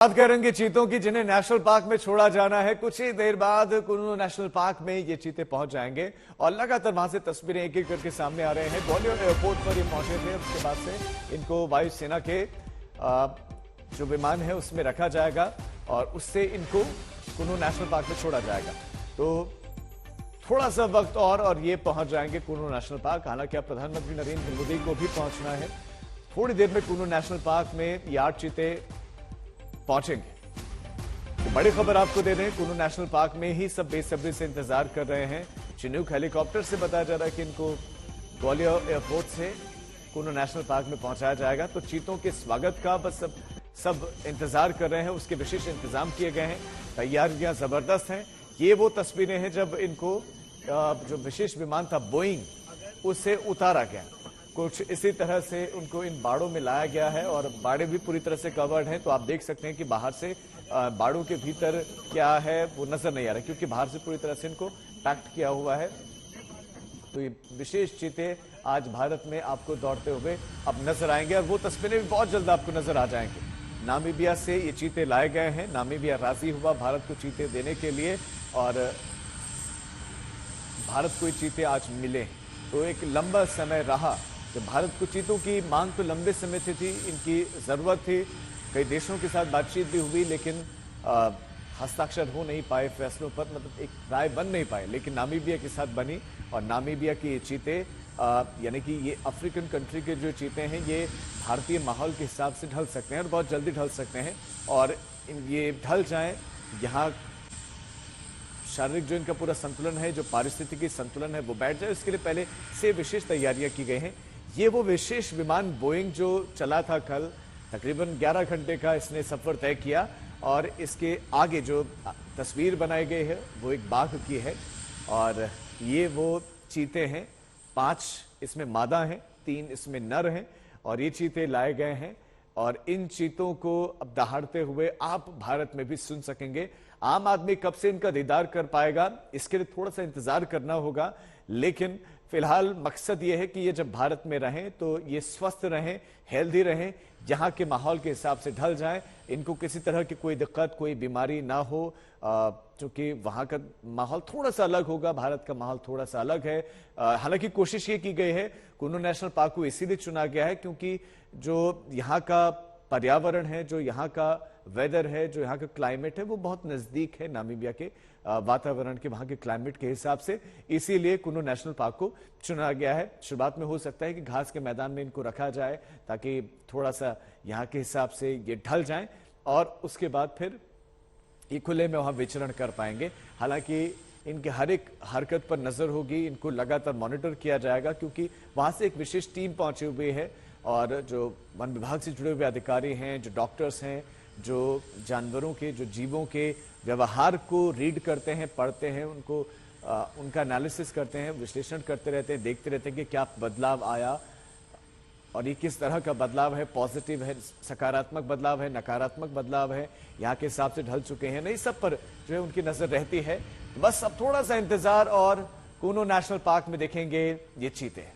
बात करेंगे चीतों की, जिन्हें नेशनल पार्क में छोड़ा जाना है। कुछ ही देर बाद कुल्लू नेशनल पार्क में ये चीते पहुंच जाएंगे और लगातार वहां से तस्वीरें एक एक करके सामने आ रहे हैं। ग्वालियर एयरपोर्ट पर ये पहुंचे थे, उसके बाद से इनको वायुसेना के जो विमान है उसमें रखा जाएगा और उससे इनको कुल्लू नेशनल पार्क में छोड़ा जाएगा। तो थोड़ा सा वक्त और ये पहुंच जाएंगे कुल्लू नेशनल पार्क। हालांकि अब प्रधानमंत्री नरेंद्र मोदी को भी पहुंचना है। थोड़ी देर में कुल्लू नेशनल पार्क में ये 8 चीते पहुंचेंगे। तो बड़ी खबर आपको दे दें, कुल्लू नेशनल पार्क में ही सब बेसब्री से इंतजार कर रहे हैं। चिनूक हेलीकॉप्टर से बताया जा रहा है कि इनको ग्वालियर एयरपोर्ट से कुल्लू नेशनल पार्क में पहुंचाया जाएगा। तो चीतों के स्वागत का बस सब इंतजार कर रहे हैं, उसके विशेष इंतजाम किए गए हैं, तैयारियां जबरदस्त हैं। ये वो तस्वीरें हैं जब इनको जो विशेष विमान था बोइंग, उससे उतारा गया। कुछ इसी तरह से उनको इन बाड़ों में लाया गया है और बाड़े भी पूरी तरह से कवर्ड हैं। तो आप देख सकते हैं कि बाहर से बाड़ों के भीतर क्या है वो नजर नहीं आ रहा, क्योंकि बाहर से पूरी तरह से इनको पैक्ड किया हुआ है। तो ये विशेष चीते आज भारत में आपको दौड़ते हुए अब नजर आएंगे और वो तस्वीरें भी बहुत जल्द आपको नजर आ जाएंगी। नामीबिया से ये चीते लाए गए हैं। नामीबिया राजी हुआ भारत को चीते देने के लिए और भारत को ये चीते आज मिले। तो एक लंबा समय रहा जब भारत को चीतों की मांग तो लंबे समय से थी, इनकी जरूरत थी। कई देशों के साथ बातचीत भी हुई, लेकिन हस्ताक्षर हो नहीं पाए फैसलों पर, मतलब एक राय बन नहीं पाए। लेकिन नामीबिया के साथ बनी और नामीबिया के ये चीते यानी कि ये अफ्रीकन कंट्री के जो चीते हैं ये भारतीय माहौल के हिसाब से ढल सकते हैं और बहुत जल्दी ढल सकते हैं। और ये ढल जाएं, यहाँ शारीरिक जो इनका पूरा संतुलन है, जो पारिस्थितिकी संतुलन है वो बैठ जाए, इसके लिए पहले से विशेष तैयारियां की गई हैं। ये वो विशेष विमान बोइंग जो चला था कल, तकरीबन 11 घंटे का इसने सफर तय किया और इसके आगे जो तस्वीर बनाई गई है वो एक बाघ की है और ये वो चीते हैं। 5 इसमें मादा हैं, 3 इसमें नर हैं और ये चीते लाए गए हैं और इन चीतों को अब दहाड़ते हुए आप भारत में भी सुन सकेंगे। आम आदमी कब से इनका दीदार कर पाएगा, इसके लिए थोड़ा सा इंतजार करना होगा। लेकिन फिलहाल मकसद ये है कि ये जब भारत में रहें तो ये स्वस्थ रहें, हेल्दी रहें, यहाँ के माहौल के हिसाब से ढल जाएं, इनको किसी तरह की कोई दिक्कत, कोई बीमारी ना हो। क्योंकि वहाँ का माहौल थोड़ा सा अलग होगा, भारत का माहौल थोड़ा सा अलग है। हालांकि कोशिश ये की गई है, कुल्लू नेशनल पार्क को इसीलिए चुना गया है क्योंकि जो यहाँ का पर्यावरण है, जो यहाँ का वेदर है, जो यहाँ का क्लाइमेट है वो बहुत नजदीक है नामीबिया के वातावरण के, वहां के क्लाइमेट के हिसाब से। इसीलिए कुल्लू नेशनल पार्क को चुना गया है। शुरुआत में हो सकता है कि घास के मैदान में इनको रखा जाए ताकि थोड़ा सा यहाँ के हिसाब से ये ढल जाएं और उसके बाद फिर ये खुले में वहां विचरण कर पाएंगे। हालांकि इनके हर एक हरकत पर नजर होगी, इनको लगातार मॉनिटर किया जाएगा क्योंकि वहां से एक विशेष टीम पहुंची हुई है और जो वन विभाग से जुड़े हुए अधिकारी हैं, जो डॉक्टर्स हैं, जो जानवरों के, जो जीवों के व्यवहार को रीड करते हैं, पढ़ते हैं, उनको उनका एनालिसिस करते हैं, विश्लेषण करते रहते हैं, देखते रहते हैं कि क्या बदलाव आया और ये किस तरह का बदलाव है, पॉजिटिव है, सकारात्मक बदलाव है, नकारात्मक बदलाव है, यहाँ के हिसाब से ढल चुके हैं नहीं, सब पर जो है उनकी नजर रहती है। बस अब थोड़ा सा इंतजार और कुल्लू नेशनल पार्क में देखेंगे ये चीते।